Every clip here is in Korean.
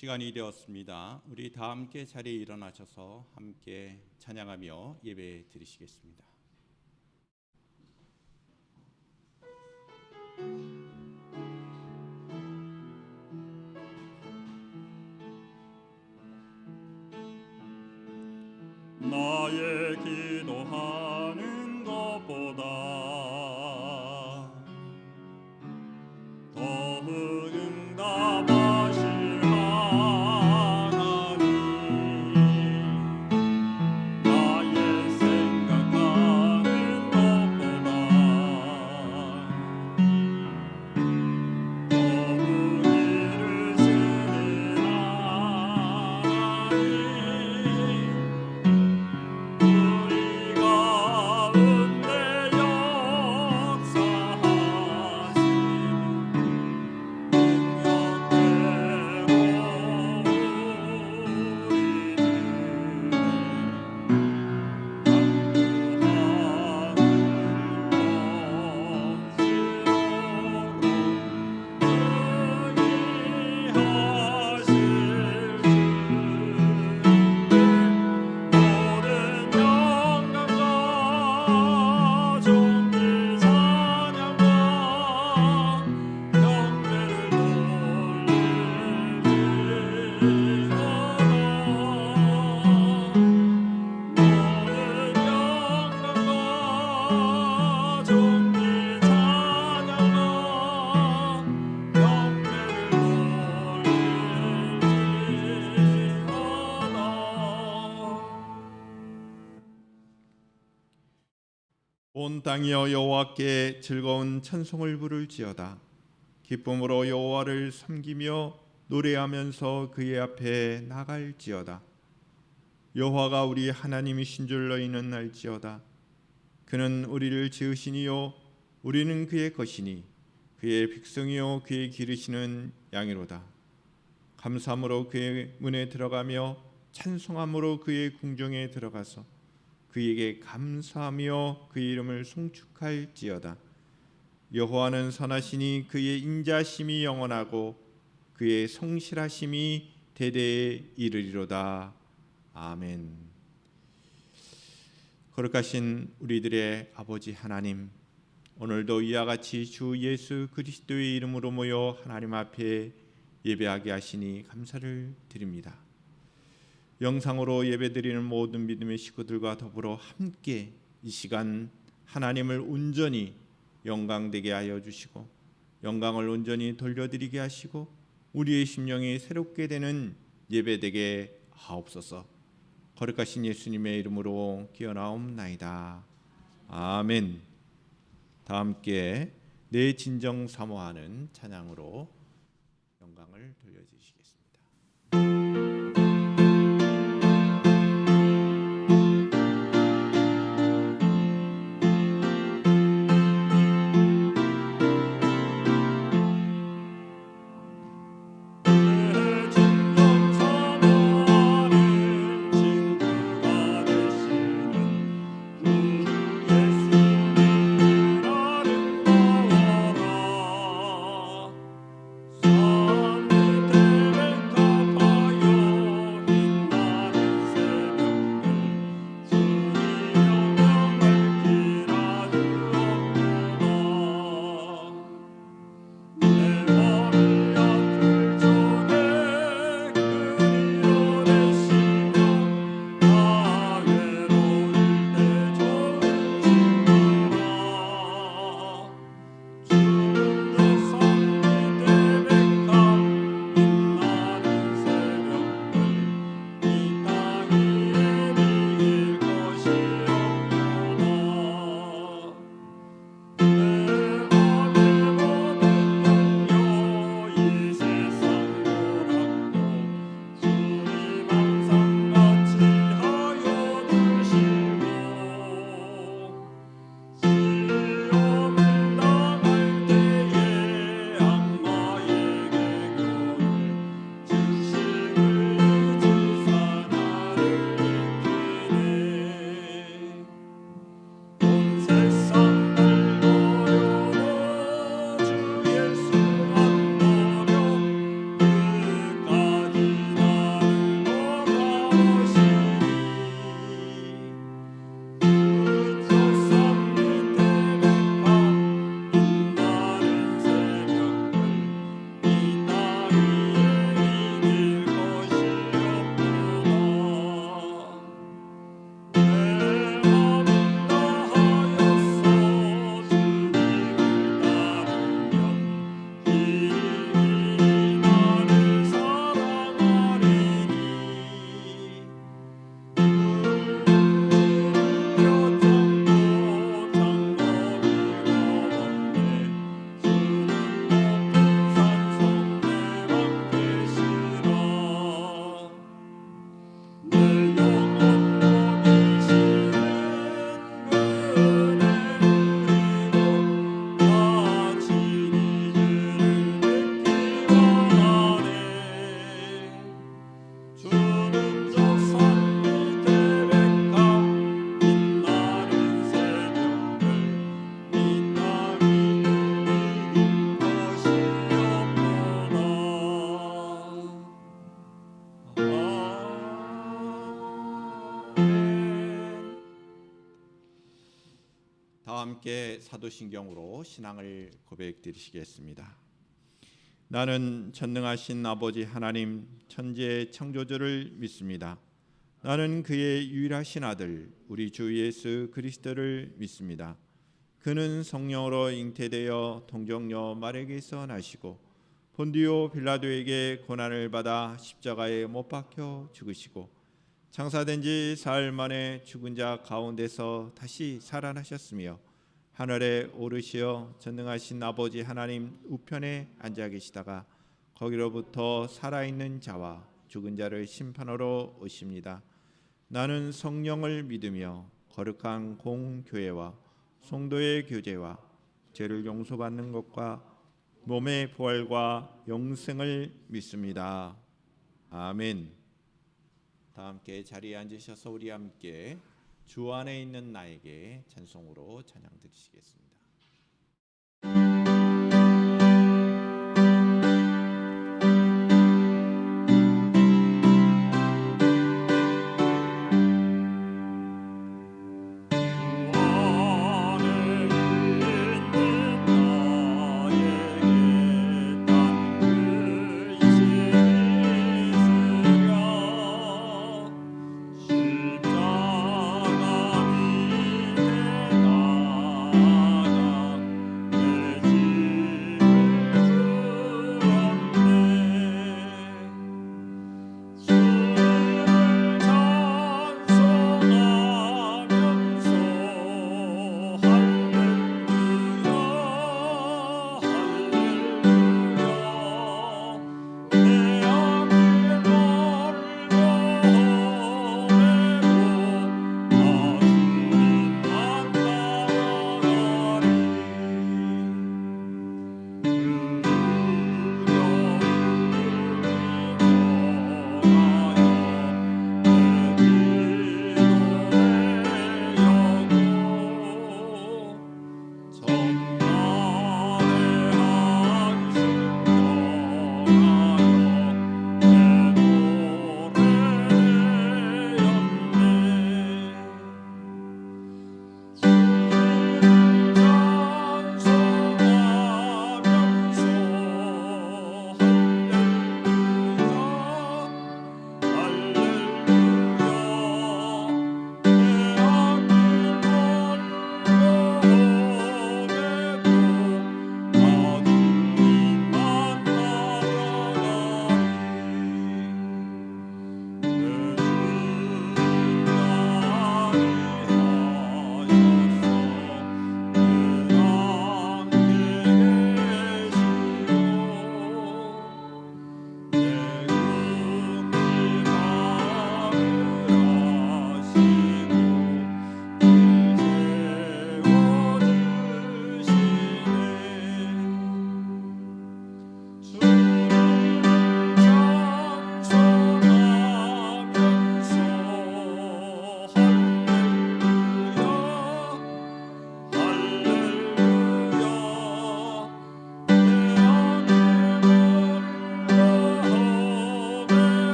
시간이 되었습니다. 우리 다 함께 자리에 일어나셔서 함께 찬양하며 예배 드리시겠습니다. 나의 기도하는 것보다 더 응답하실 하나님, 나의 생각하는 것보다 더 의를 쓰는 하나님, 우리 가운데 온 땅이여 여호와께 즐거운 찬송을 부를지어다. 기쁨으로 여호와를 섬기며 노래하면서 그의 앞에 나갈지어다. 여호와가 우리 하나님이신 줄 너희는 알지어다. 그는 우리를 지으시니요 우리는 그의 것이니 그의 백성이요 그의 기르시는 양이로다. 감사함으로 그의 문에 들어가며 찬송함으로 그의 궁정에 들어가서 그에게 감사하며 그의 이름을 송축할지어다. 여호와는 선하시니 그의 인자심이 영원하고 그의 성실하심이 대대에 이르리로다. 아멘. 거룩하신 우리들의 아버지 하나님, 오늘도 이와 같이 주 예수 그리스도의 이름으로 모여 하나님 앞에 예배하게 하시니 감사를 드립니다. 영상으로 예배드리는 모든 믿음의 식구들과 더불어 함께 이 시간 하나님을 온전히 영광되게 하여 주시고 영광을 온전히 돌려드리게 하시고 우리의 심령이 새롭게 되는 예배되게 하옵소서. 거룩하신 예수님의 이름으로 기원하옵나이다. 아멘. 다 함께 내 진정 사모하는 찬양으로 영광을 돌려주시겠습니다. 사람들 다 함께 사도신경으로 신앙을 고백드리시겠습니다. 나는 전능하신 아버지 하나님 천지의 창조주를 믿습니다. 나는 그의 유일하신 아들 우리 주 예수 그리스도를 믿습니다. 그는 성령으로 잉태되어 동정녀 마리아에게서 나시고 본디오 빌라도에게 고난을 받아 십자가에 못 박혀 죽으시고 장사된 지 사흘 만에 죽은 자 가운데서 다시 살아나셨으며 하늘에 오르시어 전능하신 아버지 하나님 우편에 앉아 계시다가 거기로부터 살아있는 자와 죽은 자를 심판하러 오십니다. 나는 성령을 믿으며 거룩한 공교회와 성도의 교제와 죄를 용서받는 것과 몸의 부활과 영생을 믿습니다. 아멘. 다 함께 자리에 앉으셔서 우리 함께 주 안에 있는 나에게 찬송으로 찬양 드리시겠습니다.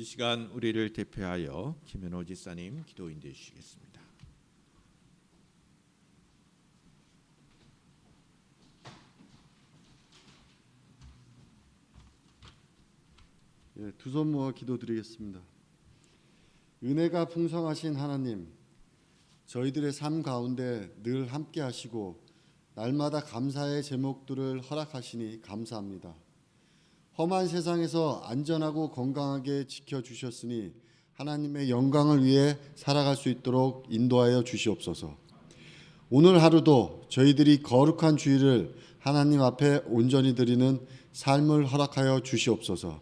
이 시간 우리를 대표하여 김현호 지사님 기도 인도해 주시겠습니다. 두 손 모아 기도드리겠습니다. 은혜가 풍성하신 하나님, 저희들의 삶 가운데 늘 함께 하시고 날마다 감사의 제목들을 허락하시니 감사합니다. 험한 세상에서 안전하고 건강하게 지켜주셨으니 하나님의 영광을 위해 살아갈 수 있도록 인도하여 주시옵소서. 오늘 하루도 저희들이 거룩한 주일을 하나님 앞에 온전히 드리는 삶을 허락하여 주시옵소서.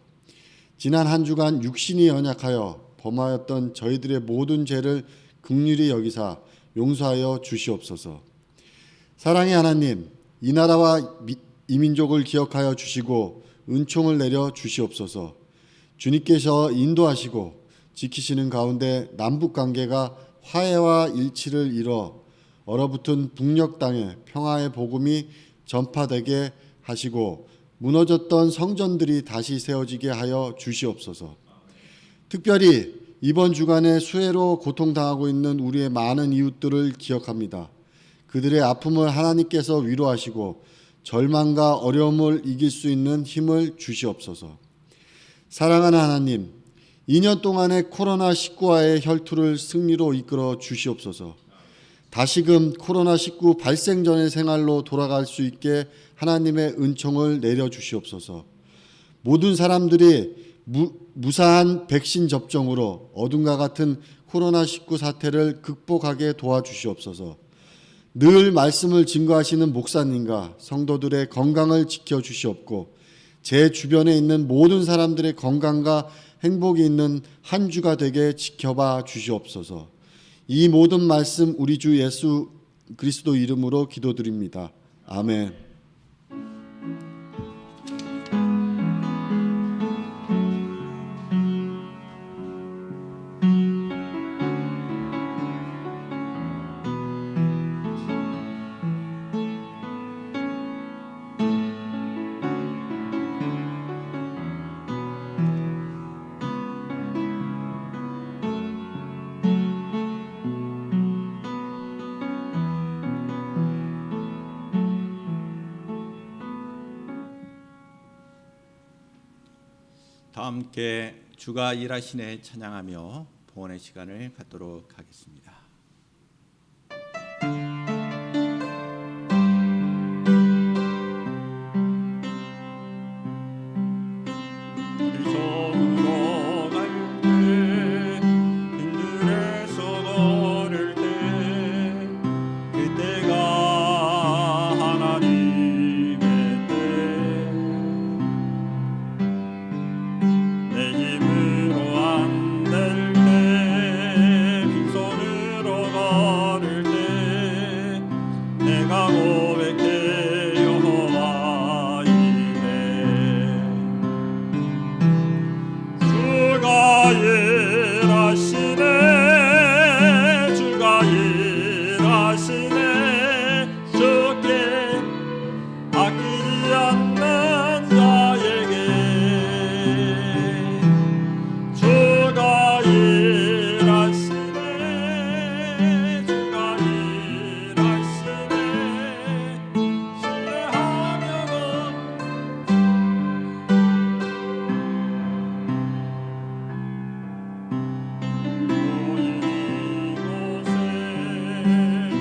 지난 한 주간 육신이 연약하여 범하였던 저희들의 모든 죄를 긍휼히 여기사 용서하여 주시옵소서. 사랑의 하나님, 이 나라와 이 민족을 기억하여 주시고 은총을 내려 주시옵소서. 주님께서 인도하시고 지키시는 가운데 남북 관계가 화해와 일치를 이뤄 얼어붙은 북녘 땅에 평화의 복음이 전파되게 하시고 무너졌던 성전들이 다시 세워지게 하여 주시옵소서. 특별히 이번 주간에 수해로 고통당하고 있는 우리의 많은 이웃들을 기억합니다. 그들의 아픔을 하나님께서 위로하시고 절망과 어려움을 이길 수 있는 힘을 주시옵소서. 사랑하는 하나님, 2년 동안의 코로나19와의 혈투를 승리로 이끌어 주시옵소서. 다시금 코로나19 발생 전의 생활로 돌아갈 수 있게 하나님의 은총을 내려 주시옵소서. 모든 사람들이 무사한 백신 접종으로 어둠과 같은 코로나19 사태를 극복하게 도와주시옵소서. 늘 말씀을 증거하시는 목사님과 성도들의 건강을 지켜주시옵고 제 주변에 있는 모든 사람들의 건강과 행복이 있는 한 주가 되게 지켜봐 주시옵소서. 이 모든 말씀 우리 주 예수 그리스도 이름으로 기도드립니다. 아멘. 다 함께 주가 일하시네 찬양하며 봉헌의 시간을 갖도록 하겠습니다. 우리 저물어 갈 때 빈들에서 걸을 때 그때가 하나님의 때 내 힘으로 안 될 때 빈손으로 걸을 때 내가 고백해 여호와 이래 주가 일하시네 주가 일하시네 주께 아끼지 않는 자에게 주가 일하시네 주가 일하시네 신뢰하면은 모인 이곳에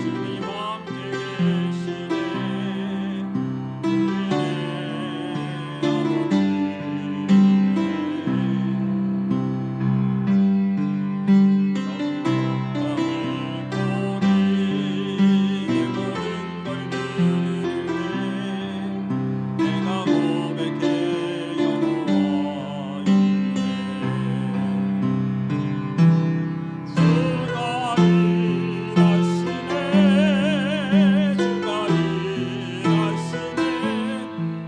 주님 함께 계시네 내가 고백해 여호와 주가 일하시네 주가 일하시네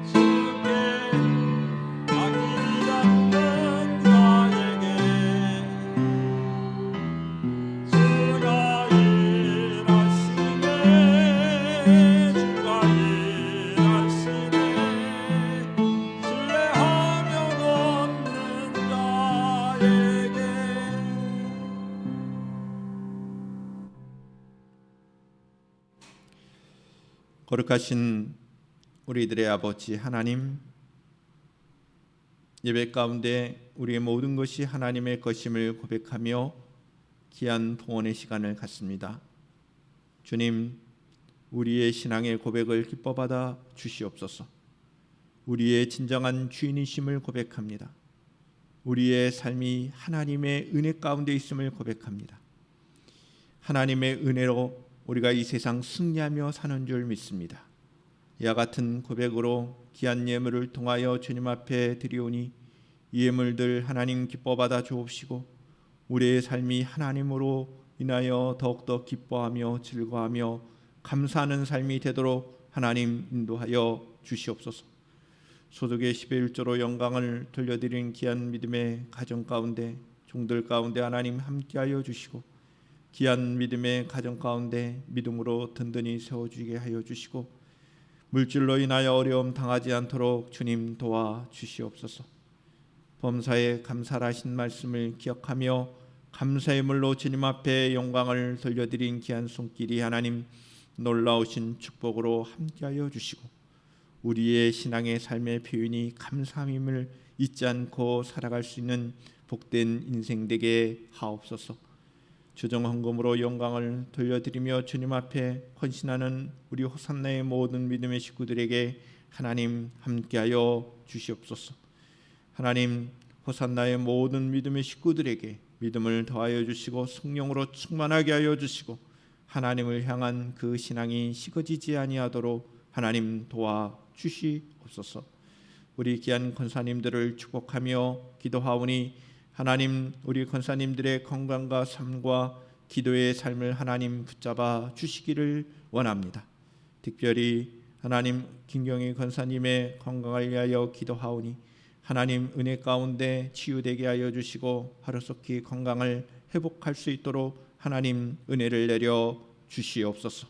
주께 아끼지 않는 자에게 주가 일하시네 주가 일하시네 신뢰하며 걷는 자에게 거룩하신 우리들의 아버지 하나님, 예배 가운데 우리의 모든 것이 하나님의 것임을 고백하며 귀한 봉헌의 시간을 갖습니다. 주님, 우리의 신앙의 고백을 기뻐 받아 주시옵소서. 우리의 진정한 주인이심을 고백합니다. 우리의 삶이 하나님의 은혜 가운데 있음을 고백합니다. 하나님의 은혜로 우리가 이 세상 승리하며 사는 줄 믿습니다. 이와 같은 고백으로 귀한 예물을 통하여 주님 앞에 드리오니 이 예물들 하나님 기뻐 받아 주옵시고 우리의 삶이 하나님으로 인하여 더욱더 기뻐하며 즐거워하며 감사하는 삶이 되도록 하나님 인도하여 주시옵소서. 소득의 11조로 영광을 돌려드린 귀한 믿음의 가정 가운데 종들 가운데 하나님 함께하여 주시고 귀한 믿음의 가정 가운데 믿음으로 든든히 세워주게 하여 주시고 물질로 인하여 어려움 당하지 않도록 주님 도와 주시옵소서. 범사에 감사하신 말씀을 기억하며 감사의 물로 주님 앞에 영광을 돌려드린 귀한 손길이 하나님 놀라우신 축복으로 함께하여 주시고 우리의 신앙의 삶의 표현이 감사함임을 잊지 않고 살아갈 수 있는 복된 인생 되게 하옵소서. 주정 헌금으로 영광을 돌려드리며 주님 앞에 헌신하는 우리 호산나의 모든 믿음의 식구들에게 하나님 함께하여 주시옵소서. 하나님, 호산나의 모든 믿음의 식구들에게 믿음을 더하여 주시고 성령으로 충만하게 하여 주시고 하나님을 향한 그 신앙이 식어지지 아니하도록 하나님 도와 주시옵소서. 우리 귀한 권사님들을 축복하며 기도하오니 하나님, 우리 권사님들의 건강과 삶과 기도의 삶을 하나님 붙잡아 주시기를 원합니다. 특별히 하나님 김경희 권사님의 건강을 위하여 기도하오니 하나님 은혜 가운데 치유되게 하여 주시고 하루속히 건강을 회복할 수 있도록 하나님 은혜를 내려 주시옵소서.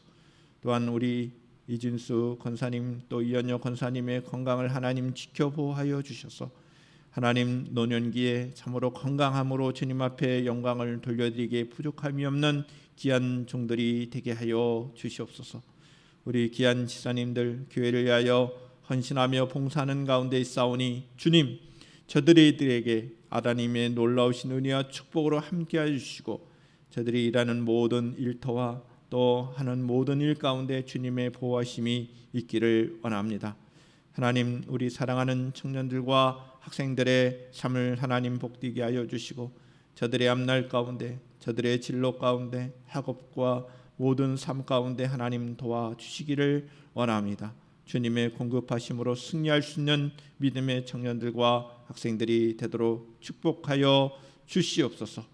또한 우리 이진수 권사님 또 이현여 권사님의 건강을 하나님 지켜보호하여 주셔서 하나님 노년기에 참으로 건강함으로 주님 앞에 영광을 돌려드리기에 부족함이 없는 귀한 종들이 되게 하여 주시옵소서. 우리 귀한 지사님들 교회를 위하여 헌신하며 봉사하는 가운데 있사오니 주님, 저들에게 아다님의 놀라우신 은혜와 축복으로 함께하여 주시고 저들이 일하는 모든 일터와 또 하는 모든 일 가운데 주님의 보호하심이 있기를 원합니다. 하나님, 우리 사랑하는 청년들과 학생들의 삶을 하나님 복되게 하여 주시고 저들의 앞날 가운데 저들의 진로 가운데 학업과 모든 삶 가운데 하나님 도와주시기를 원합니다. 주님의 공급하심으로 승리할 수 있는 믿음의 청년들과 학생들이 되도록 축복하여 주시옵소서.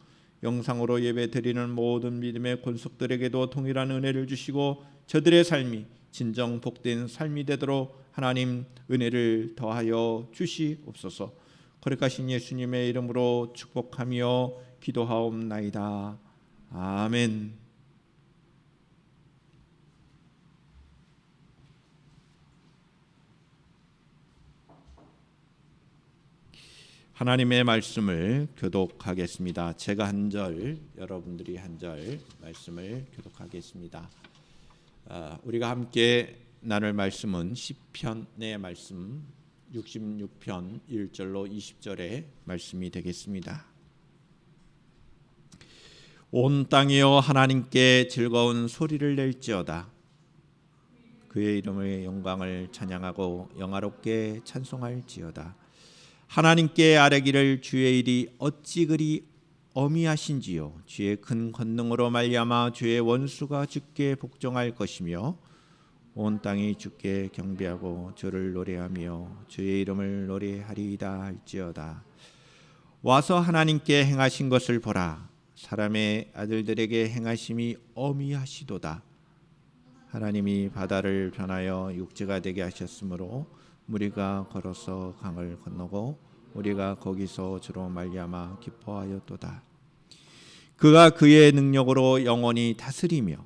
영상으로 예배 드리는 모든 믿음의 권속들에게도 동일한 은혜를 주시고 저들의 삶이 진정 복된 삶이 되도록 하나님 은혜를 더하여 주시옵소서. 거룩하신 예수님의 이름으로 축복하며 기도하옵나이다. 아멘. 하나님의 말씀을 교독하겠습니다. 제가 한 절, 여러분들이 한 절 말씀을 교독하겠습니다. 우리가 함께 나눌 말씀은 시편의 말씀 66편 1절로 20절의 말씀이 되겠습니다. 온 땅이여 하나님께 즐거운 소리를 낼지어다. 그의 이름의 영광을 찬양하고 영화롭게 찬송할지어다. 하나님께 아뢰기를 주의 일이 어찌 그리 어미하신지요. 주의 큰 권능으로 말미암아 주의 원수가 주께 복종할 것이며 온 땅이 주께 경배하고 주를 노래하며 주의 이름을 노래하리이다 할지어다. 와서 하나님께 행하신 것을 보라. 사람의 아들들에게 행하심이 어미하시도다. 하나님이 바다를 변하여 육지가 되게 하셨으므로 우리가 걸어서 강을 건너고 우리가 거기서 주로 말미암아 기뻐하였도다. 그가 그의 능력으로 영원히 다스리며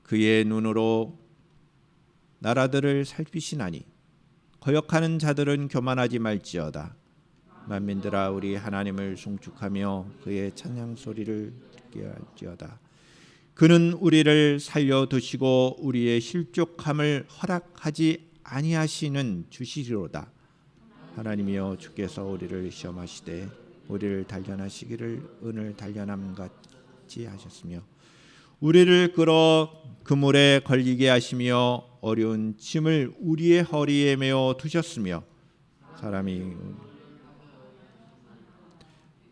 그의 눈으로 나라들을 살피시나니 거역하는 자들은 교만하지 말지어다. 만민들아 우리 하나님을 송축하며 그의 찬양 소리를 듣게 할지어다. 그는 우리를 살려두시고 우리의 실족함을 허락하지 아니하시는 주시리로다. 하나님이여 주께서 우리를 시험하시되 우리를 단련하시기를 은을 단련함 같이 하셨으며 우리를 끌어 그물에 걸리게 하시며 어려운 짐을 우리의 허리에 메어 두셨으며 사람이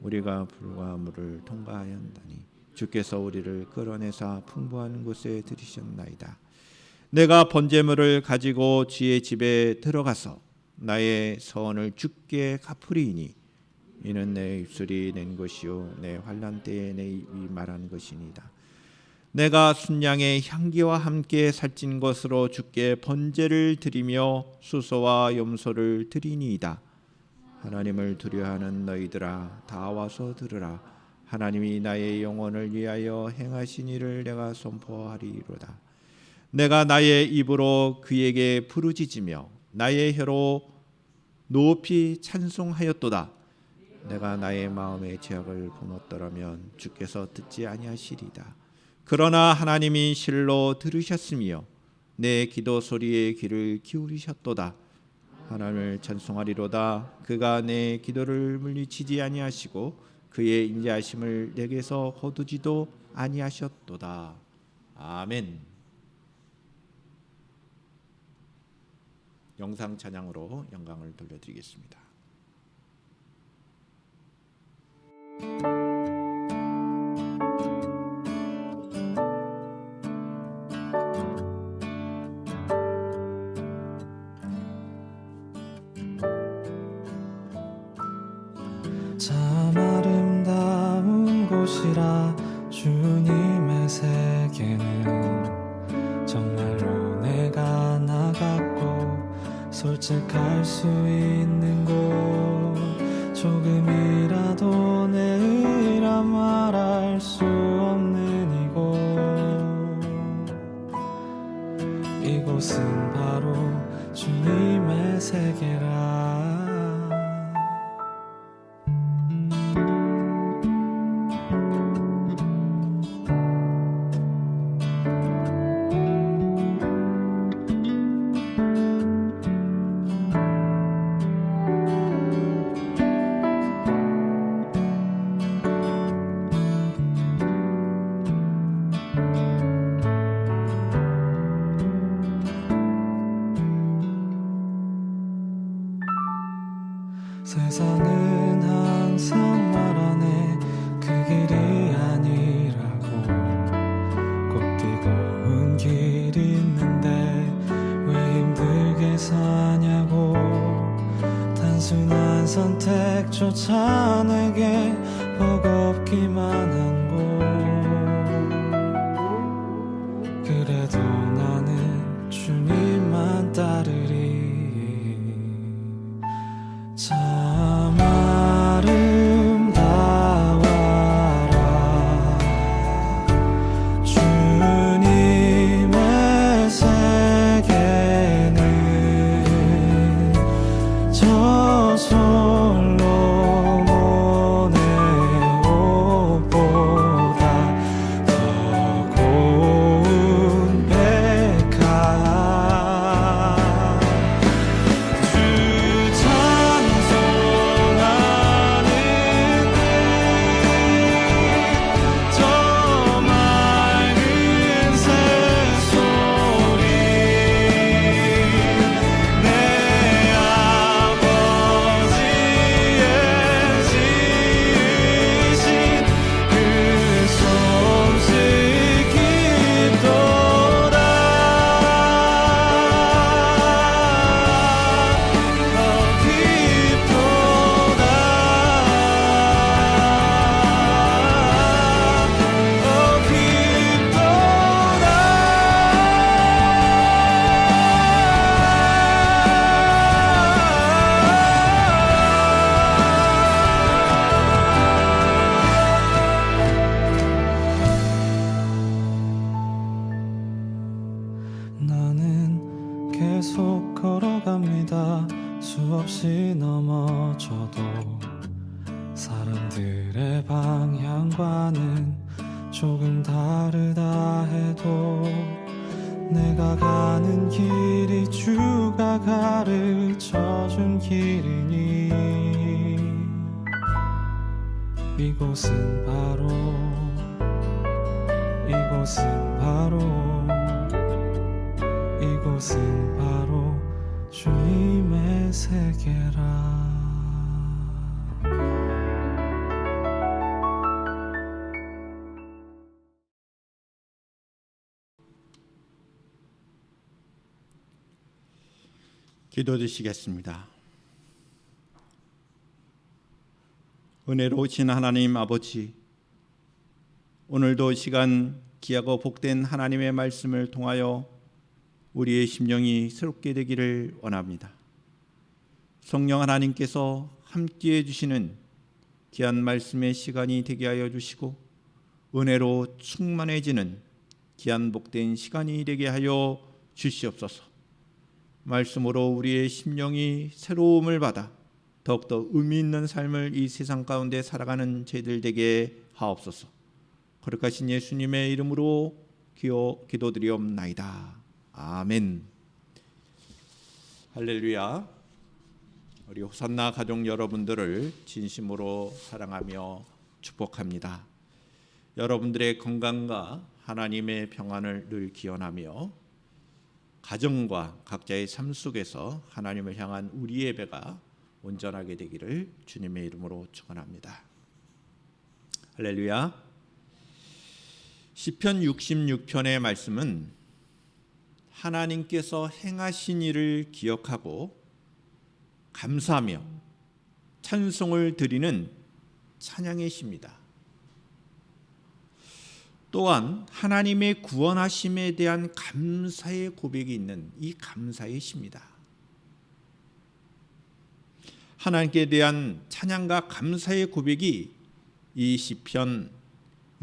우리가 불과 물을 통과하였다니 주께서 우리를 끌어내사 풍부한 곳에 들이셨나이다. 내가 번제물을 가지고 주의 집에 들어가서 나의 서원을 주께 갚으리니 이는 내 입술이 낸 것이요 내 환난 때에 내 입이 말한 것이니이다. 내가 순양의 향기와 함께 살찐 것으로 주께 번제를 드리며 수소와 염소를 드리니이다. 하나님을 두려워하는 너희들아 다 와서 들으라. 하나님이 나의 영혼을 위하여 행하신 일을 내가 선포하리로다. 내가 나의 입으로 그에게 부르짖으며 나의 혀로 높이 찬송하였도다. 내가 나의 마음의 죄악을 품었더라면 주께서 듣지 아니하시리다. 그러나 하나님이 실로 들으셨으며 내 기도 소리에 귀를 기울이셨도다. 하나님을 찬송하리로다. 그가 내 기도를 물리치지 아니하시고 그의 인자하심을 내게서 거두지도 아니하셨도다. 아멘. 영상 찬양으로 영광을 돌려드리겠습니다. 참 아름다운 곳이라 주님의 세계는 정말로 내가 나갔고 솔직할 수 있는 곳 조금이라도 내 의라 말할 수 없는 이곳은 바로 주님의 세계라. 세상은 항상 말하네 그 길이 아니라고. 꼭 뛰고운 길이 있는데 왜 힘들게 사냐고. 단순한 선택조차 내게 버겁기만 한 곳. 그래도 나는 주님만 따르리. 참 아름다워라 주님의 세계는 저 솔로몬의 옷보다 더 고운 백화. 나는 계속 걸어갑니다. 수없이 넘어져도 사람들의 방향과는 조금 다르다 해도 내가 가는 길이 주가 가르쳐준 길이니 이곳은 바로 이곳은 바로 주님의 세계라. 기도드리시겠습니다. 은혜로우신 하나님 아버지, 오늘도 시간 귀하고 복된 하나님의 말씀을 통하여 우리의 심령이 새롭게 되기를 원합니다. 성령 하나님께서 함께해 주시는 귀한 말씀의 시간이 되게 하여 주시고 은혜로 충만해지는 귀한 복된 시간이 되게 하여 주시옵소서. 말씀으로 우리의 심령이 새로움을 받아 더욱더 의미 있는 삶을 이 세상 가운데 살아가는 저희들 되게 하옵소서. 거룩하신 예수님의 이름으로 기도드리옵나이다. 아멘. 할렐루야. 우리 호산나 가족 여러분들을 진심으로 사랑하며 축복합니다. 여러분들의 건강과 하나님의 평안을 늘 기원하며 가정과 각자의 삶 속에서 하나님을 향한 우리의 예배가 온전하게 되기를 주님의 이름으로 축원합니다. 할렐루야. 시편 66편의 말씀은 하나님께서 행하신 일을 기억하고 감사하며 찬송을 드리는 찬양의 시입니다. 또한 하나님의 구원하심에 대한 감사의 고백이 있는 이 감사의 시입니다. 하나님께 대한 찬양과 감사의 고백이 이 시편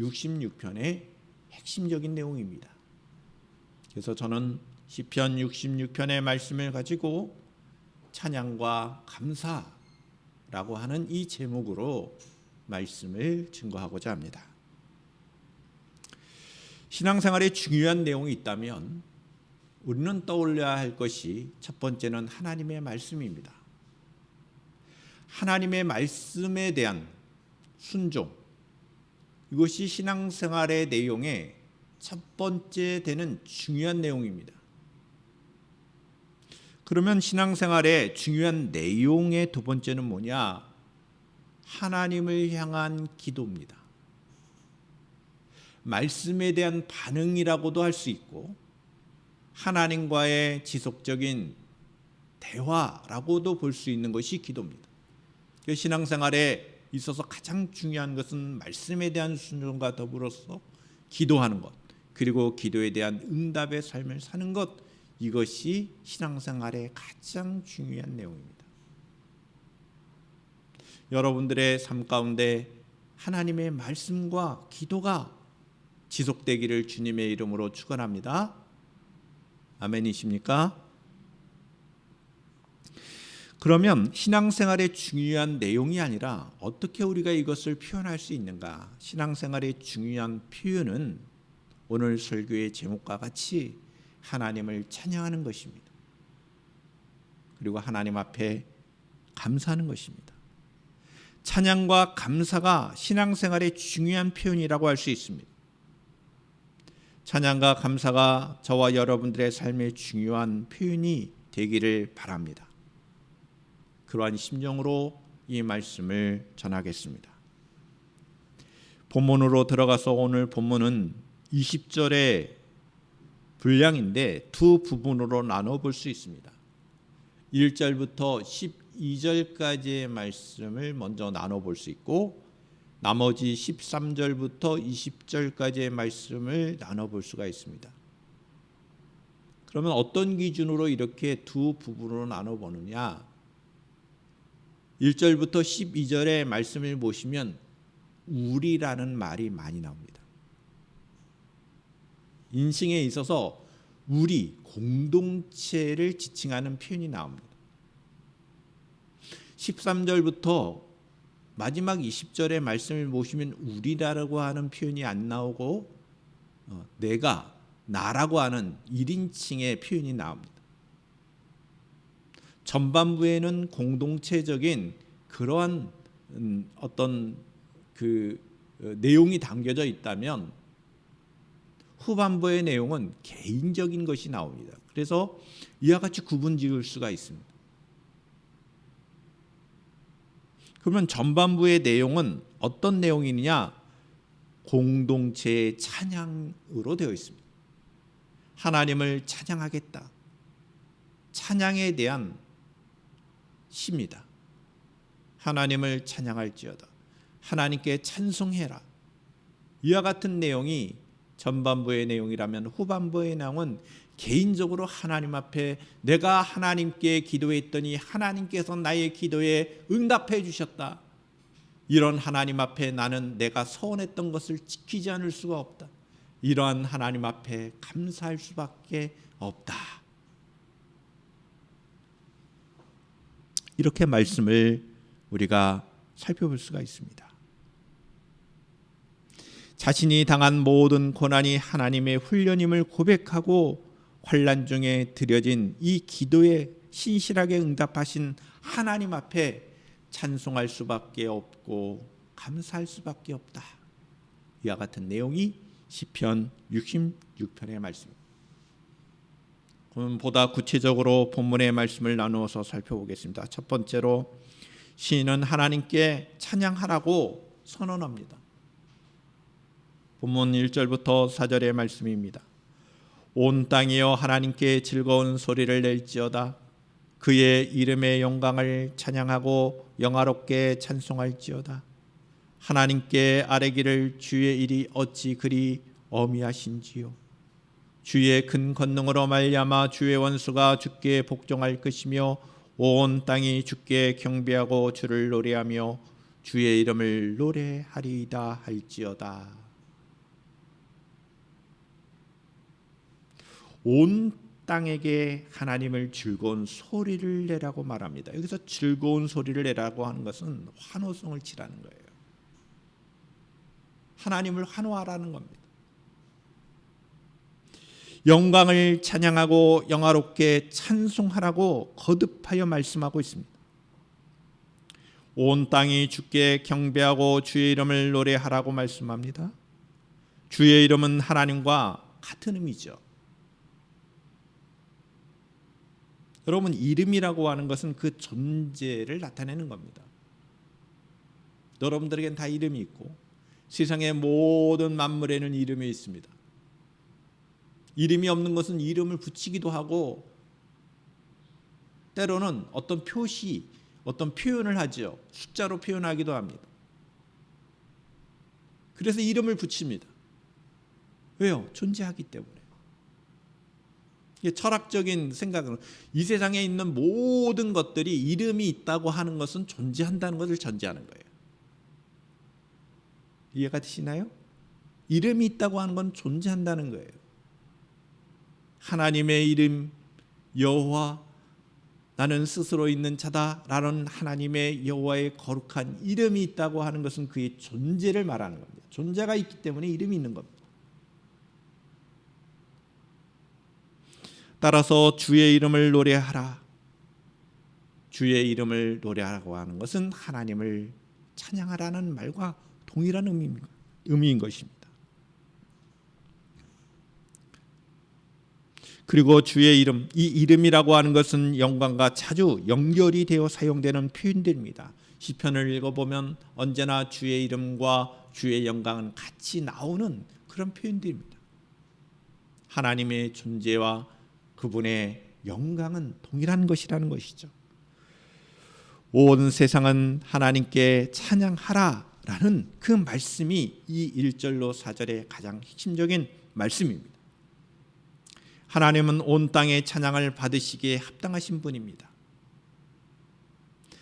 66편의 핵심적인 내용입니다. 그래서 저는 시편 66편의 말씀을 가지고 찬양과 감사라고 하는 이 제목으로 말씀을 증거하고자 합니다. 신앙생활에 중요한 내용이 있다면 우리는 떠올려야 할 것이 첫 번째는 하나님의 말씀입니다. 하나님의 말씀에 대한 순종, 이것이 신앙생활의 내용의 첫 번째 되는 중요한 내용입니다. 그러면 신앙생활의 중요한 내용의 두 번째는 뭐냐? 하나님을 향한 기도입니다. 말씀에 대한 반응이라고도 할 수 있고 하나님과의 지속적인 대화라고도 볼 수 있는 것이 기도입니다. 신앙생활에 있어서 가장 중요한 것은 말씀에 대한 순종과 더불어서 기도하는 것, 그리고 기도에 대한 응답의 삶을 사는 것, 이것이 신앙생활의 가장 중요한 내용입니다. 여러분들의 삶 가운데 하나님의 말씀과 기도가 지속되기를 주님의 이름으로 축원합니다. 아멘이십니까? 그러면 신앙생활의 중요한 내용이 아니라 어떻게 우리가 이것을 표현할 수 있는가? 신앙생활의 중요한 표현은 오늘 설교의 제목과 같이 하나님을 찬양하는 것입니다. 그리고 하나님 앞에 감사하는 것입니다. 찬양과 감사가 신앙생활의 중요한 표현이라고 할 수 있습니다. 찬양과 감사가 저와 여러분들의 삶의 중요한 표현이 되기를 바랍니다. 그러한 심정으로 이 말씀을 전하겠습니다. 본문으로 들어가서 오늘 본문은 20절의 분량인데 두 부분으로 나눠 볼 수 있습니다. 1절부터 12절까지의 말씀을 먼저 나눠 볼 수 있고 나머지 13절부터 20절까지의 말씀을 나눠 볼 수가 있습니다. 그러면 어떤 기준으로 이렇게 두 부분으로 나눠 보느냐? 1절부터 12절의 말씀을 보시면 우리라는 말이 많이 나옵니다. 인생에 있어서 우리, 공동체를 지칭하는 표현이 나옵니다. 13절부터 마지막 20절의 말씀을 보시면 우리라고 하는 표현이 안 나오고 내가, 나라고 하는 1인칭의 표현이 나옵니다. 전반부에는 공동체적인 그러한 어떤 그 내용이 담겨져 있다면 후반부의 내용은 개인적인 것이 나옵니다. 그래서 이와 같이 구분 지을 수가 있습니다. 그러면 전반부의 내용은 어떤 내용이냐? 공동체의 찬양으로 되어 있습니다. 하나님을 찬양하겠다. 찬양에 대한 시입니다. 하나님을 찬양할지어다. 하나님께 찬송해라. 이와 같은 내용이 전반부의 내용이라면 후반부의 내용은 개인적으로 하나님 앞에 내가 하나님께 기도했더니 하나님께서 나의 기도에 응답해 주셨다. 이런 하나님 앞에 나는 내가 서원했던 것을 지키지 않을 수가 없다. 이러한 하나님 앞에 감사할 수밖에 없다. 이렇게 말씀을 우리가 살펴볼 수가 있습니다. 자신이 당한 모든 고난이 하나님의 훈련임을 고백하고 환난 중에 드려진 이 기도에 신실하게 응답하신 하나님 앞에 찬송할 수밖에 없고 감사할 수밖에 없다. 이와 같은 내용이 시편 66편의 말씀입니다. 그럼 보다 구체적으로 본문의 말씀을 나누어서 살펴보겠습니다. 첫 번째로 시인은 하나님께 찬양하라고 선언합니다. 본문 1절부터 4절의 말씀입니다. 온 땅이여 하나님께 즐거운 소리를 낼지어다. 그의 이름의 영광을 찬양하고 영화롭게 찬송할지어다. 하나님께 아뢰기를 주의 일이 어찌 그리 어미하신지요. 주의 큰 권능으로 말미암아 주의 원수가 주께 복종할 것이며 온 땅이 주께 경배하고 주를 노래하며 주의 이름을 노래하리이다 할지어다. 온 땅에게 하나님을 즐거운 소리를 내라고 말합니다. 여기서 즐거운 소리를 내라고 하는 것은 환호성을 치라는 거예요. 하나님을 환호하라는 겁니다. 영광을 찬양하고 영화롭게 찬송하라고 거듭하여 말씀하고 있습니다. 온 땅이 주께 경배하고 주의 이름을 노래하라고 말씀합니다. 주의 이름은 하나님과 같은 의미죠. 여러분, 이름이라고 하는 것은 그 존재를 나타내는 겁니다. 여러분들에겐 다 이름이 있고 세상의 모든 만물에는 이름이 있습니다. 이름이 없는 것은 이름을 붙이기도 하고 때로는 어떤 표시, 어떤 표현을 하죠. 숫자로 표현하기도 합니다. 그래서 이름을 붙입니다. 왜요? 존재하기 때문에. 이게 철학적인 생각은 이 세상에 있는 모든 것들이 이름이 있다고 하는 것은 존재한다는 것을 전제하는 거예요. 이해가 되시나요? 이름이 있다고 하는 건 존재한다는 거예요. 하나님의 이름 여호와, 나는 스스로 있는 자다라는 하나님의 여호와의 거룩한 이름이 있다고 하는 것은 그의 존재를 말하는 겁니다. 존재가 있기 때문에 이름이 있는 겁니다. 따라서 주의 이름을 노래하라. 주의 이름을 노래하라고 하는 것은 하나님을 찬양하라는 말과 동일한 의미인 것입니다. 그리고 주의 이름, 이 이름이라고 하는 것은 영광과 자주 연결이 되어 사용되는 표현들입니다. 시편을 읽어보면 언제나 주의 이름과 주의 영광은 같이 나오는 그런 표현들입니다. 하나님의 존재와 그분의 영광은 동일한 것이라는 것이죠. 온 세상은 하나님께 찬양하라라는 그 말씀이 이 1절로 4절의 가장 핵심적인 말씀입니다. 하나님은 온 땅의 찬양을 받으시기에 합당하신 분입니다.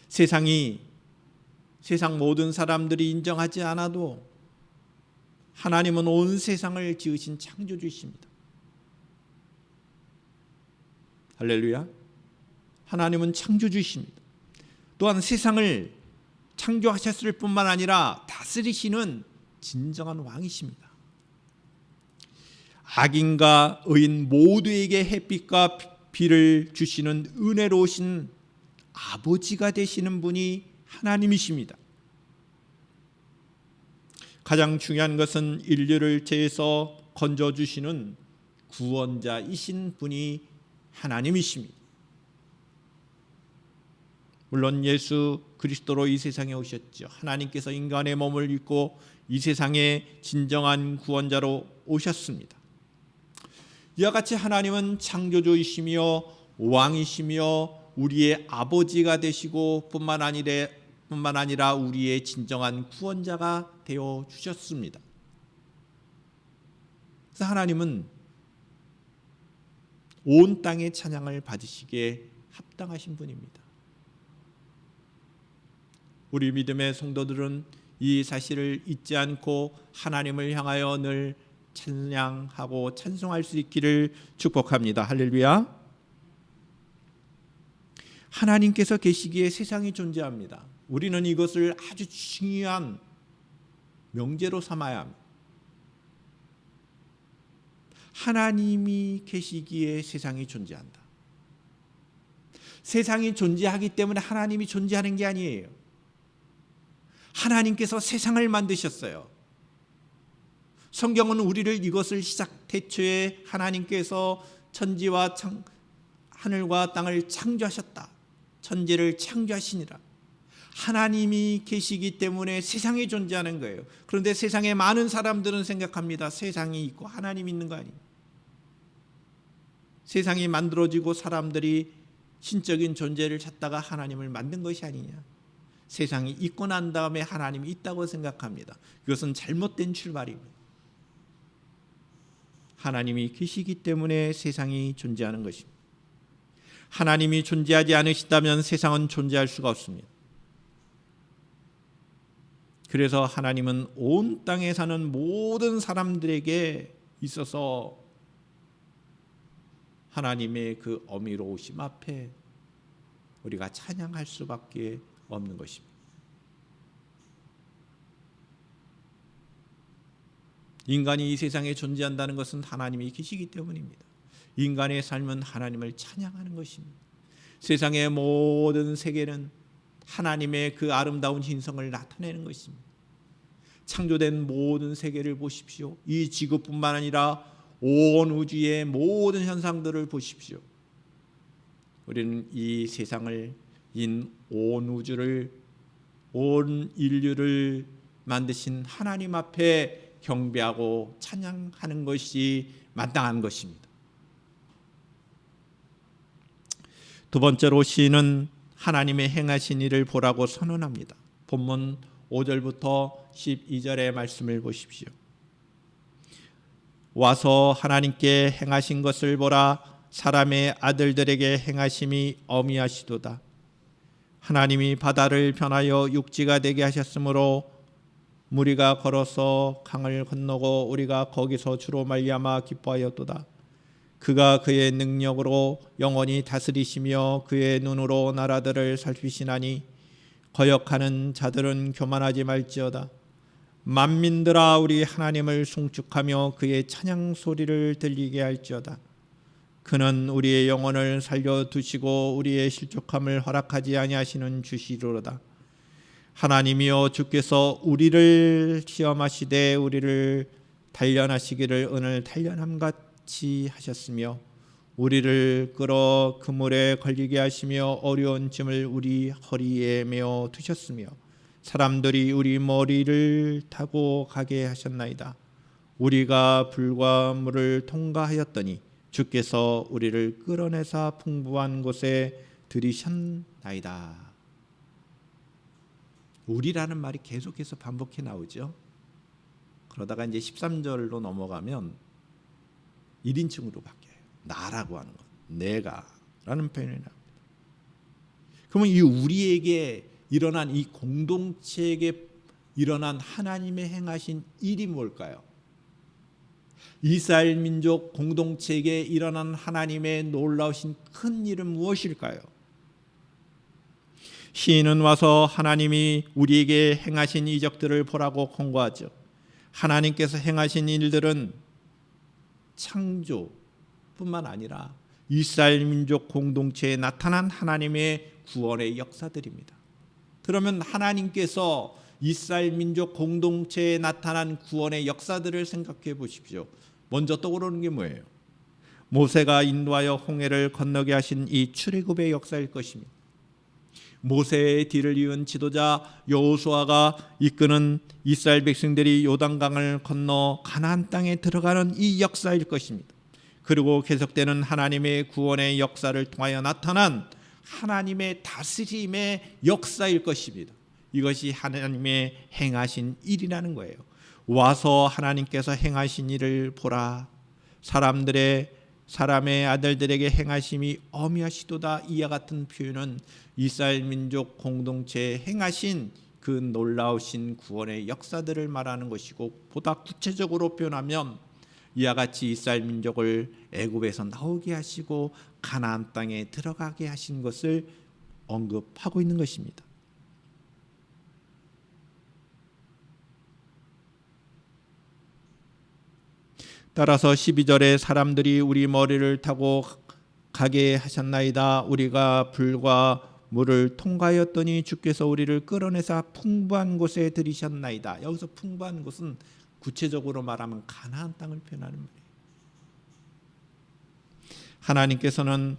세상 모든 사람들이 인정하지 않아도 하나님은 온 세상을 지으신 창조주이십니다. 할렐루야. 하나님은 창조주이십니다. 또한 세상을 창조하셨을 뿐만 아니라 다스리시는 진정한 왕이십니다. 악인과 의인 모두에게 햇빛과 비를 주시는 은혜로우신 아버지가 되시는 분이 하나님이십니다. 가장 중요한 것은 인류를 죄에서 건져 주시는 구원자이신 분이 하나님이십니다. 물론 예수 그리스도로 이 세상에 오셨죠. 하나님께서 인간의 몸을 입고 이 세상에 진정한 구원자로 오셨습니다. 이와 같이 하나님은 창조주이시며 왕이시며 우리의 아버지가 되시고 뿐만 아니라 우리의 진정한 구원자가 되어 주셨습니다. 그래서 하나님은 온 땅의 찬양을 받으시기에 합당하신 분입니다. 우리 믿음의 성도들은 이 사실을 잊지 않고 하나님을 향하여 늘 찬양하고 찬송할 수 있기를 축복합니다. 할렐루야. 하나님께서 계시기에 세상이 존재합니다. 우리는 이것을 아주 중요한 명제로 삼아야 합니다. 하나님이 계시기에 세상이 존재한다. 세상이 존재하기 때문에 하나님이 존재하는 게 아니에요. 하나님께서 세상을 만드셨어요. 성경은 우리를 이것을 태초에 하나님께서 천지와 하늘과 땅을 창조하셨다. 천지를 창조하시니라. 하나님이 계시기 때문에 세상이 존재하는 거예요. 그런데 세상에 많은 사람들은 생각합니다. 세상이 있고 하나님이 있는 거 아니에요. 세상이 만들어지고 사람들이 신적인 존재를 찾다가 하나님을 만든 것이 아니냐. 세상이 있고 난 다음에 하나님이 있다고 생각합니다. 그것은 잘못된 출발입니다. 하나님이 계시기 때문에 세상이 존재하는 것입니다. 하나님이 존재하지 않으시다면 세상은 존재할 수가 없습니다. 그래서 하나님은 온 땅에 사는 모든 사람들에게 있어서 하나님의 그 어미로우심 앞에 우리가 찬양할 수밖에 없는 것입니다. 인간이 이 세상에 존재한다는 것은 하나님이 계시기 때문입니다. 인간의 삶은 하나님을 찬양하는 것입니다. 세상의 모든 세계는 하나님의 그 아름다운 신성을 나타내는 것입니다. 창조된 모든 세계를 보십시오. 이 지구뿐만 아니라 온 우주의 모든 현상들을 보십시오. 우리는 이 세상을, 온 우주를, 온 인류를 만드신 하나님 앞에 경배하고 찬양하는 것이 마땅한 것입니다. 두 번째로 시인은 하나님의 행하신 일을 보라고 선언합니다. 본문 5절부터 12절의 말씀을 보십시오. 와서 하나님께 행하신 것을 보라. 사람의 아들들에게 행하심이 어미하시도다. 하나님이 바다를 변하여 육지가 되게 하셨으므로 무리가 걸어서 강을 건너고 우리가 거기서 주로 말미암아 기뻐하였도다. 그가 그의 능력으로 영원히 다스리시며 그의 눈으로 나라들을 살피시나니 거역하는 자들은 교만하지 말지어다. 만민들아 우리 하나님을 송축하며 그의 찬양 소리를 들리게 할지어다. 그는 우리의 영혼을 살려두시고 우리의 실족함을 허락하지 아니하시는 주시로다. 하나님이여 주께서 우리를 시험하시되 우리를 단련하시기를 오늘 단련함같이 하셨으며 우리를 끌어 그물에 걸리게 하시며 어려운 짐을 우리 허리에 메어 두셨으며 사람들이 우리 머리를 타고 가게 하셨나이다. 우리가 불과 물을 통과하였더니 주께서 우리를 끌어내사 풍부한 곳에 들이셨나이다. 우리라는 말이 계속해서 반복해 나오죠. 그러다가 이제 13절로 넘어가면 1인칭으로 바뀌어요. 나라고 하는 것, 내가라는 표현이 나옵니다. 그러면 이 우리에게 일어난 이 공동체에게 일어난 하나님의 행하신 일이 뭘까요? 이스라엘 민족 공동체에게 일어난 하나님의 놀라우신 큰 일은 무엇일까요? 시인은 와서 하나님이 우리에게 행하신 이적들을 보라고 권고하죠. 하나님께서 행하신 일들은 창조뿐만 아니라 이스라엘 민족 공동체에 나타난 하나님의 구원의 역사들입니다. 그러면 하나님께서 이스라엘 민족 공동체에 나타난 구원의 역사들을 생각해 보십시오. 먼저 떠오르는 게 뭐예요? 모세가 인도하여 홍해를 건너게 하신 이 출애굽의 역사일 것입니다. 모세의 뒤를 이은 지도자 여호수아가 이끄는 이스라엘 백성들이 요단강을 건너 가나안 땅에 들어가는 이 역사일 것입니다. 그리고 계속되는 하나님의 구원의 역사를 통하여 나타난 하나님의 다스림의 역사일 것입니다. 이것이 하나님의 행하신 일이라는 거예요. 와서 하나님께서 행하신 일을 보라. 사람의 아들들에게 행하심이 어미하시도다. 이와 같은 표현은 이스라엘 민족 공동체에 행하신 그 놀라우신 구원의 역사들을 말하는 것이고, 보다 구체적으로 표현하면 이와 같이 이스라엘 민족을 애굽에서 나오게 하시고 가나안 땅에 들어가게 하신 것을 언급하고 있는 것입니다. 따라서 12절에 사람들이 우리 머리를 타고 가게 하셨나이다. 우리가 불과 물을 통과하였더니 주께서 우리를 끌어내사 풍부한 곳에 들이셨나이다. 여기서 풍부한 곳은 구체적으로 말하면 가나안 땅을 표현하는 말이에요. 하나님께서는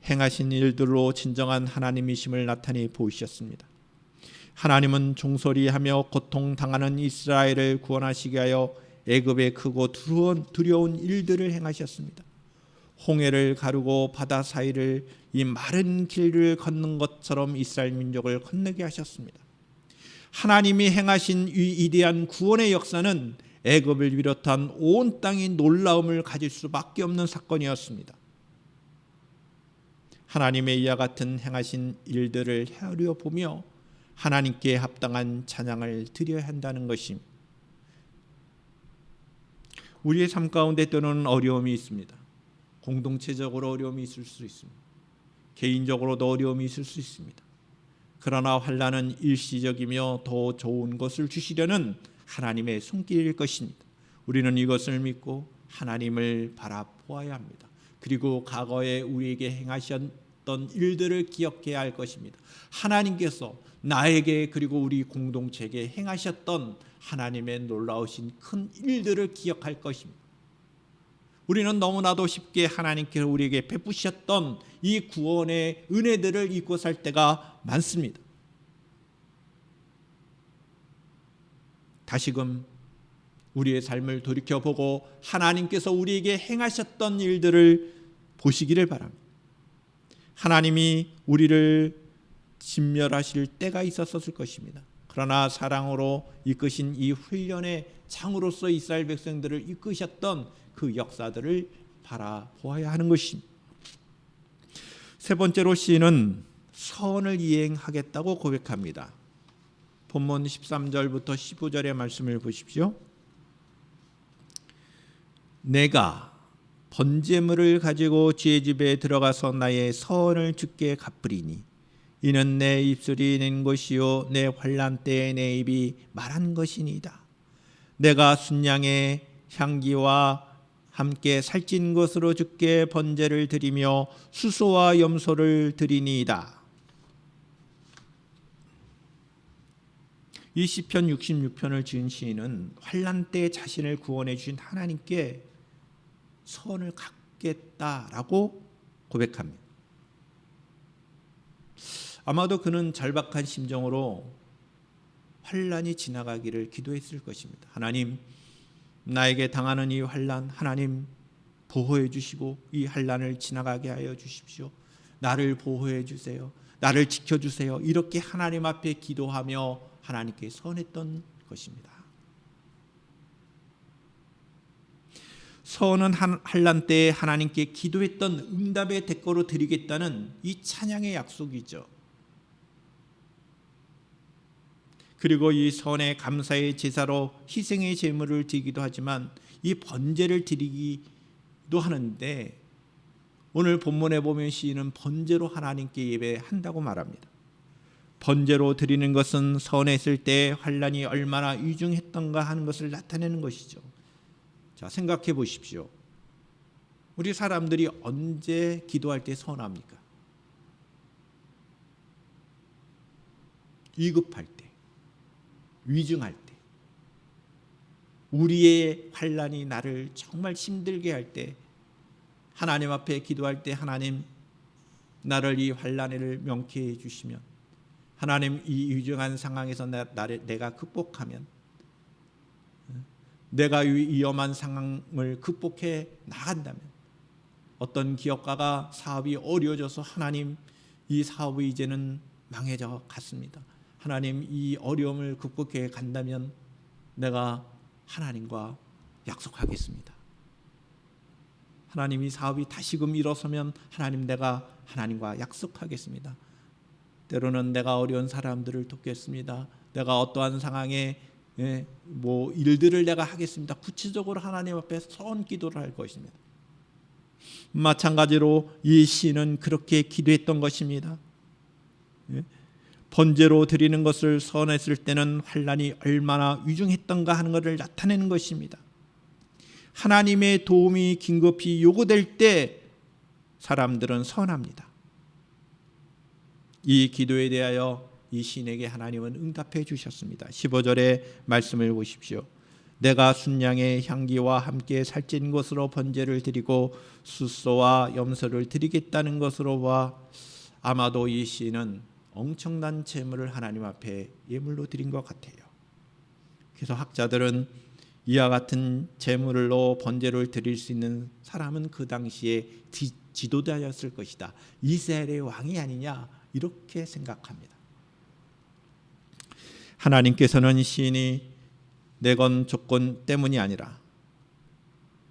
행하신 일들로 진정한 하나님이심을 나타내 보이셨습니다. 하나님은 종소리하며 고통당하는 이스라엘을 구원하시게 하여 애굽의 크고 두려운 일들을 행하셨습니다. 홍해를 가르고 바다 사이를 이 마른 길을 걷는 것처럼 이스라엘 민족을 건너게 하셨습니다. 하나님이 행하신 이 위대한 구원의 역사는 애굽을 비롯한 온 땅이 놀라움을 가질 수밖에 없는 사건이었습니다. 하나님의 이와 같은 행하신 일들을 헤아려 보며 하나님께 합당한 찬양을 드려야 한다는 것입니다. 우리의 삶 가운데 때로는 어려움이 있습니다. 공동체적으로 어려움이 있을 수 있습니다. 개인적으로도 어려움이 있을 수 있습니다. 그러나 환난은 일시적이며 더 좋은 것을 주시려는 하나님의 손길일 것입니다. 우리는 이것을 믿고 하나님을 바라보아야 합니다. 그리고 과거에 우리에게 행하셨던 일들을 기억해야 할 것입니다. 하나님께서 나에게 그리고 우리 공동체에게 행하셨던 하나님의 놀라우신 큰 일들을 기억할 것입니다. 우리는 너무나도 쉽게 하나님께서 우리에게 베푸셨던 이 구원의 은혜들을 잊고 살 때가 많습니다. 다시금 우리의 삶을 돌이켜보고 하나님께서 우리에게 행하셨던 일들을 보시기를 바랍니다. 하나님이 우리를 진멸하실 때가 있었을 것입니다. 그러나 사랑으로 이끄신 이 훈련의 장으로서 이스라엘 백성들을 이끄셨던 그 역사들을 바라보아야 하는 것입니다. 세 번째로 시인은 선을 이행하겠다고 고백합니다. 본문 13절부터 15절의 말씀을 보십시오. 내가 번제물을 가지고 주의 집에 들어가서 나의 선을 주께 갚으리니 이는 내 입술이 낸 것이요 내 환난 때에 내 입이 말한 것이니이다. 내가 순양의 향기와 함께 살찐 것으로 주께 번제를 드리며 수소와 염소를 드리니이다. 이 시편 66편을 지은 시인은 환난 때 자신을 구원해 주신 하나님께 선을 갚겠다라고 고백합니다. 아마도 그는 절박한 심정으로 환난이 지나가기를 기도했을 것입니다. 하나님, 나에게 당하는 이 환난 하나님 보호해 주시고 이 환난을 지나가게 하여 주십시오. 나를 보호해 주세요. 나를 지켜주세요. 이렇게 하나님 앞에 기도하며 하나님께 선했던 것입니다. 선은 환난 때에 하나님께 기도했던 응답의 대가로 드리겠다는 이 찬양의 약속이죠. 그리고 이 선의 감사의 제사로 희생의 제물을 드리기도 하지만 이 번제를 드리기도 하는데 오늘 본문에 보면 시인은 번제로 하나님께 예배한다고 말합니다. 번제로 드리는 것은 선했을 때 환난이 얼마나 위중했던가 하는 것을 나타내는 것이죠. 자, 생각해 보십시오. 우리 사람들이 언제 기도할 때 선합니까? 위급할 때, 위중할 때. 우리의 환난이 나를 정말 힘들게 할 때 하나님 앞에 기도할 때 하나님 나를 이 환난을 명쾌해 주시면 하나님 이 위중한 상황에서 내가 극복하면 내가 위험한 상황을 극복해 나간다면 어떤 기업가가 사업이 어려워져서 하나님 이 사업이 이제는 망해져 갔습니다. 하나님 이 어려움을 극복해 간다면 내가 하나님과 약속하겠습니다. 하나님 이 사업이 다시금 일어서면 하나님 내가 하나님과 약속하겠습니다. 때로는 내가 어려운 사람들을 돕겠습니다. 내가 어떠한 상황에 일들을 내가 하겠습니다. 구체적으로 하나님 앞에 선 기도를 할 것입니다. 마찬가지로 이 시인은 그렇게 기도했던 것입니다. 번제로 드리는 것을 선했을 때는 환난이 얼마나 위중했던가 하는 것을 나타내는 것입니다. 하나님의 도움이 긴급히 요구될 때 사람들은 선합니다. 이 기도에 대하여 이 시인에게 하나님은 응답해 주셨습니다. 15절의 말씀을 보십시오. 내가 순양의 향기와 함께 살찐 것으로 번제를 드리고 숫소와 염소를 드리겠다는 것으로 봐 아마도 이 시인은 엄청난 재물을 하나님 앞에 예물로 드린 것 같아요. 그래서 학자들은 이와 같은 재물로 번제를 드릴 수 있는 사람은 그 당시에 지도자였을 것이다. 이스라엘의 왕이 아니냐 이렇게 생각합니다. 하나님께서는 시인이 내건 조건 때문이 아니라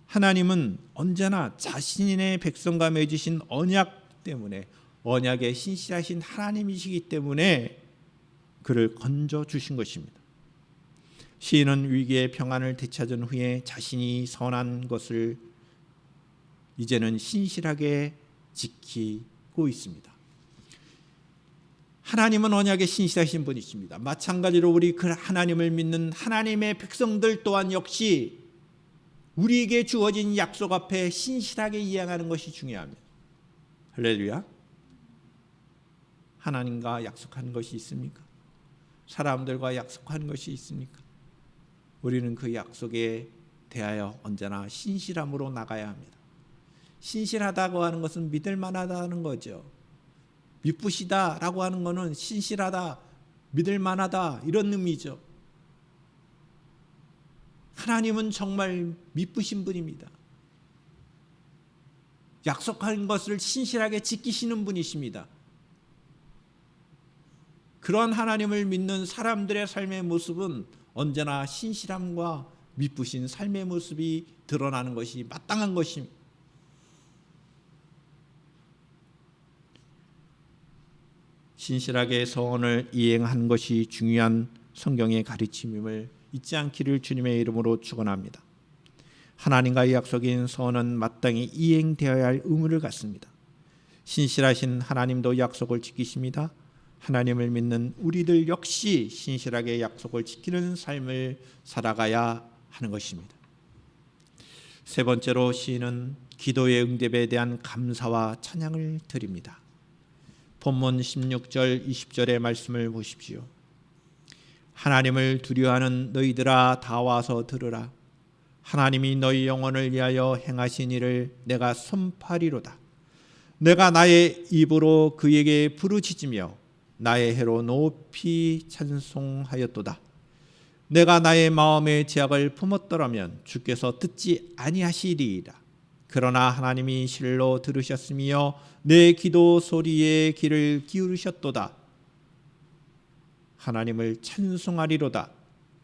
하나님은 언제나 자신의 백성과 맺으신 언약 때문에 언약에 신실하신 하나님이시기 때문에 그를 건져 주신 것입니다. 시인은 위기의 평안을 되찾은 후에 자신이 선한 것을 이제는 신실하게 지키고 있습니다. 하나님은 언약에 신실하신 분이십니다. 마찬가지로 우리 그 하나님을 믿는 하나님의 백성들 또한 역시 우리에게 주어진 약속 앞에 신실하게 이행하는 것이 중요합니다. 할렐루야. 하나님과 약속한 것이 있습니까? 사람들과 약속한 것이 있습니까? 우리는 그 약속에 대하여 언제나 신실함으로 나가야 합니다. 신실하다고 하는 것은 믿을 만하다는 거죠. 믿으시다라고 하는 것은 신실하다, 믿을 만하다 이런 의미죠. 하나님은 정말 믿으신 분입니다. 약속한 것을 신실하게 지키시는 분이십니다. 그런 하나님을 믿는 사람들의 삶의 모습은 언제나 신실함과 믿으신 삶의 모습이 드러나는 것이 마땅한 것입니다. 신실하게 서원을 이행한 것이 중요한 성경의 가르침임을 잊지 않기를 주님의 이름으로 축원합니다. 하나님과의 약속인 서원은 마땅히 이행되어야 할 의무를 갖습니다. 신실하신 하나님도 약속을 지키십니다. 하나님을 믿는 우리들 역시 신실하게 약속을 지키는 삶을 살아가야 하는 것입니다. 세 번째로 시인은 기도의 응답에 대한 감사와 찬양을 드립니다. 본문 16절 20절의 말씀을 보십시오. 하나님을 두려워하는 너희들아 다 와서 들으라. 하나님이 너희 영혼을 위하여 행하신 일을 내가 선포하리로다. 내가 나의 입으로 그에게 부르짖으며 나의 혀로 높이 찬송하였도다. 내가 나의 마음의 제약을 품었더라면 주께서 듣지 아니하시리이다. 그러나 하나님이 실로 들으셨으며 내 기도 소리에 귀를 기울이셨도다. 하나님을 찬송하리로다.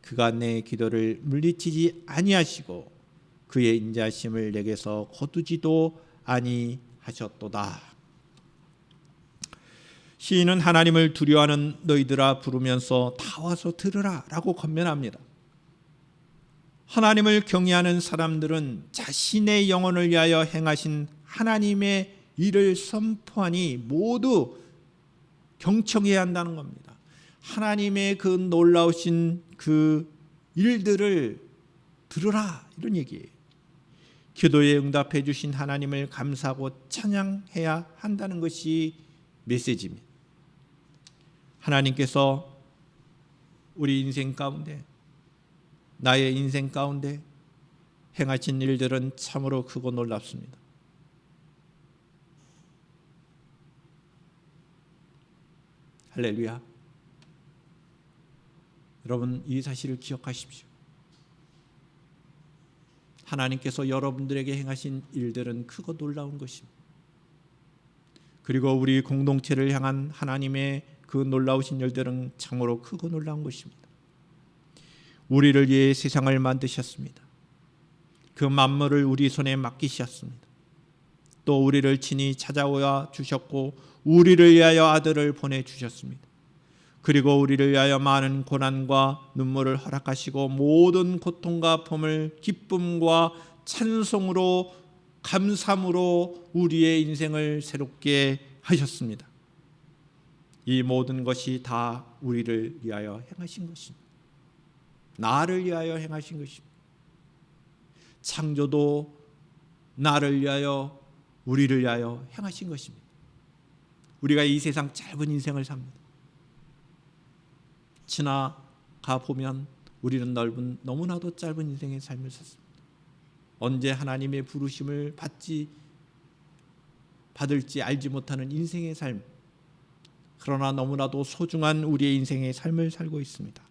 그가 내 기도를 물리치지 아니하시고 그의 인자심을 내게서 거두지도 아니하셨도다. 시인은 하나님을 두려워하는 너희들아 부르면서 다 와서 들으라 라고 권면합니다. 하나님을 경외하는 사람들은 자신의 영혼을 위하여 행하신 하나님의 일을 선포하니 모두 경청해야 한다는 겁니다. 하나님의 그 놀라우신 그 일들을 들으라 이런 얘기예요. 기도에 응답해 주신 하나님을 감사하고 찬양해야 한다는 것이 메시지입니다. 하나님께서 우리 인생 가운데 나의 인생 가운데 행하신 일들은 참으로 크고 놀랍습니다. 할렐루야. 여러분, 이 사실을 기억하십시오. 하나님께서 여러분들에게 행하신 일들은 크고 놀라운 것입니다. 그리고 우리 공동체를 향한 하나님의 그 놀라우신 일들은 참으로 크고 놀라운 것입니다. 우리를 위해 세상을 만드셨습니다. 그 만물을 우리 손에 맡기셨습니다. 또 우리를 친히 찾아와 주셨고 우리를 위하여 아들을 보내주셨습니다. 그리고 우리를 위하여 많은 고난과 눈물을 허락하시고 모든 고통과 아픔을 기쁨과 찬송으로 감사함으로 우리의 인생을 새롭게 하셨습니다. 이 모든 것이 다 우리를 위하여 행하신 것입니다. 나를 위하여 행하신 것입니다. 창조도 나를 위하여 우리를 위하여 행하신 것입니다. 우리가 이 세상 짧은 인생을 삽니다. 지나가 보면 우리는 넓은 너무나도 짧은 인생의 삶을 샀습니다. 언제 하나님의 부르심을 받을지 알지 못하는 인생의 삶, 그러나 너무나도 소중한 우리의 인생의 삶을 살고 있습니다.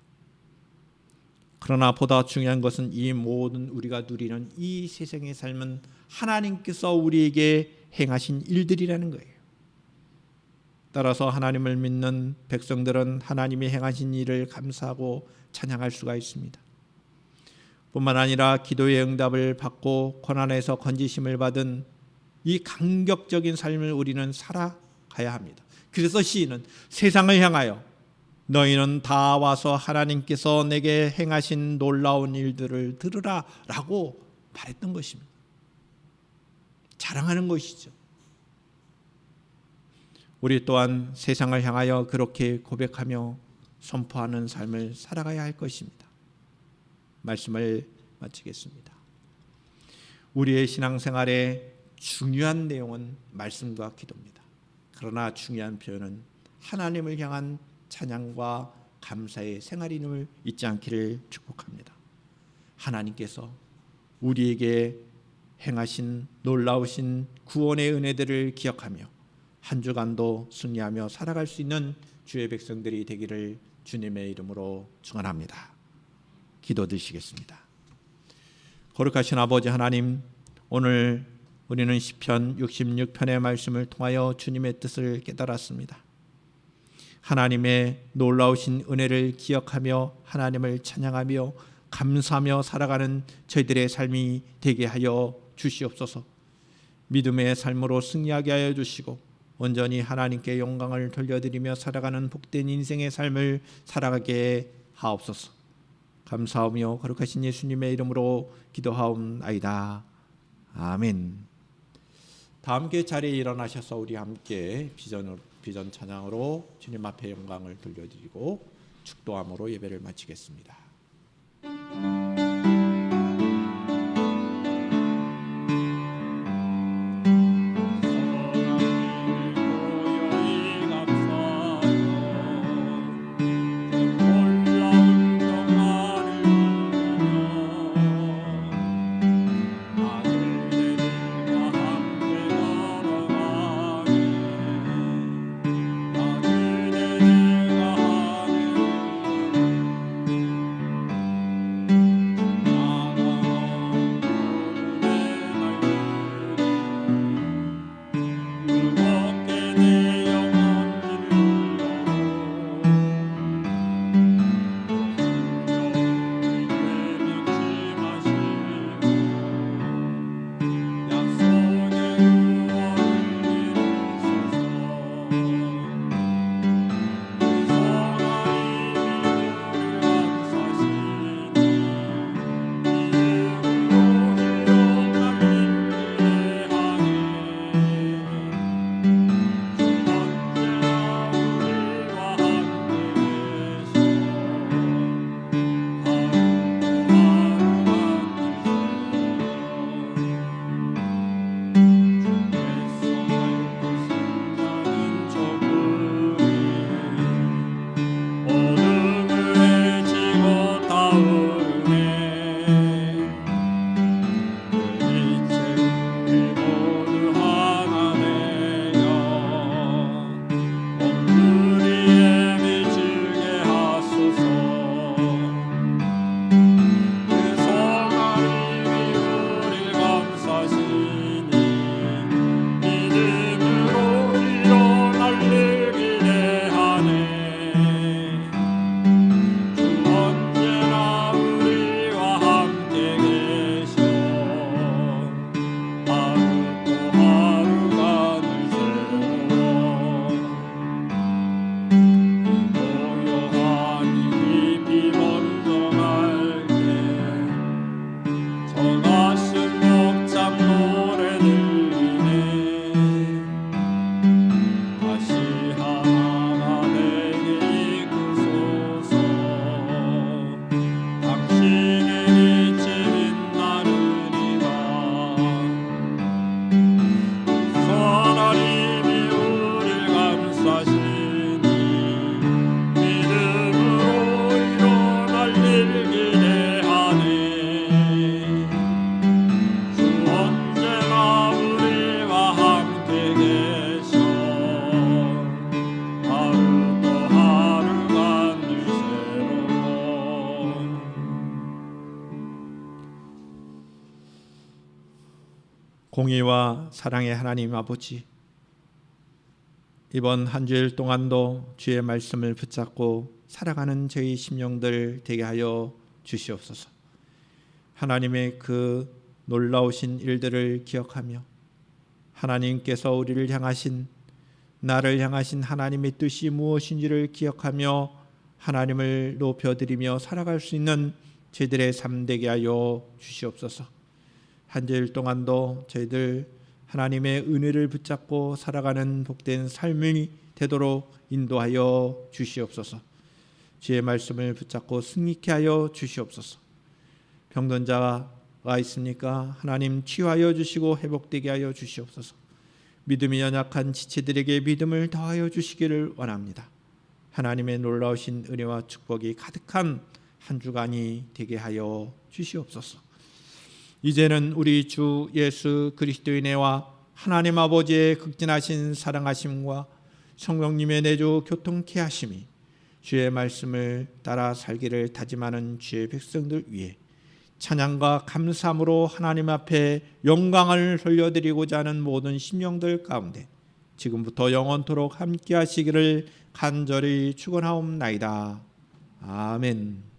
그러나 보다 중요한 것은 이 모든 우리가 누리는 이 세상의 삶은 하나님께서 우리에게 행하신 일들이라는 거예요. 따라서 하나님을 믿는 백성들은 하나님이 행하신 일을 감사하고 찬양할 수가 있습니다. 뿐만 아니라 기도의 응답을 받고 고난에서 건지심을 받은 이 감격적인 삶을 우리는 살아가야 합니다. 그래서 시인은 세상을 향하여 너희는 다 와서 하나님께서 내게 행하신 놀라운 일들을 들으라 라고 말했던 것입니다. 자랑하는 것이죠. 우리 또한 세상을 향하여 그렇게 고백하며 선포하는 삶을 살아가야 할 것입니다. 말씀을 마치겠습니다. 우리의 신앙생활의 중요한 내용은 말씀과 기도입니다. 그러나 중요한 표현은 하나님을 향한 찬양과 감사의 생활임을 잊지 않기를 축복합니다. 하나님께서 우리에게 행하신 놀라우신 구원의 은혜들을 기억하며 한 주간도 승리하며 살아갈 수 있는 주의 백성들이 되기를 주님의 이름으로 축원합니다. 기도드리시겠습니다. 거룩하신 아버지 하나님, 오늘 우리는 시편 66편의 말씀을 통하여 주님의 뜻을 깨달았습니다. 하나님의 놀라우신 은혜를 기억하며 하나님을 찬양하며 감사하며 살아가는 저희들의 삶이 되게 하여 주시옵소서. 믿음의 삶으로 승리하게 하여 주시고 온전히 하나님께 영광을 돌려드리며 살아가는 복된 인생의 삶을 살아가게 하옵소서. 감사하며 거룩하신 예수님의 이름으로 기도하옵나이다. 아멘. 다 함께 자리에 일어나셔서 우리 함께 비전 찬양으로 주님 앞에 영광을 돌려드리고 축도함으로 예배를 마치겠습니다. 공의와 사랑의 하나님 아버지, 이번 한 주일 동안도 주의 말씀을 붙잡고 살아가는 저희 심령들 되게 하여 주시옵소서. 하나님의 그 놀라우신 일들을 기억하며 하나님께서 우리를 향하신, 나를 향하신 하나님의 뜻이 무엇인지를 기억하며 하나님을 높여드리며 살아갈 수 있는 저희들의 삶 되게 하여 주시옵소서. 한 주일 동안도 저희들 하나님의 은혜를 붙잡고 살아가는 복된 삶이 되도록 인도하여 주시옵소서. 주의 말씀을 붙잡고 승리케 하여 주시옵소서. 병든 자가 있습니까? 하나님 치유하여 주시고 회복되게 하여 주시옵소서. 믿음이 연약한 지체들에게 믿음을 더하여 주시기를 원합니다. 하나님의 놀라우신 은혜와 축복이 가득한 한 주간이 되게 하여 주시옵소서. 이제는 우리 주 예수 그리스도의 은혜와 하나님 아버지의 극진하신 사랑하심과 성령님의 내주 교통케 하심이 주의 말씀을 따라 살기를 다짐하는 주의 백성들 위해 찬양과 감사함으로 하나님 앞에 영광을 돌려드리고자 하는 모든 심령들 가운데 지금부터 영원토록 함께 하시기를 간절히 축원하옵나이다. 아멘.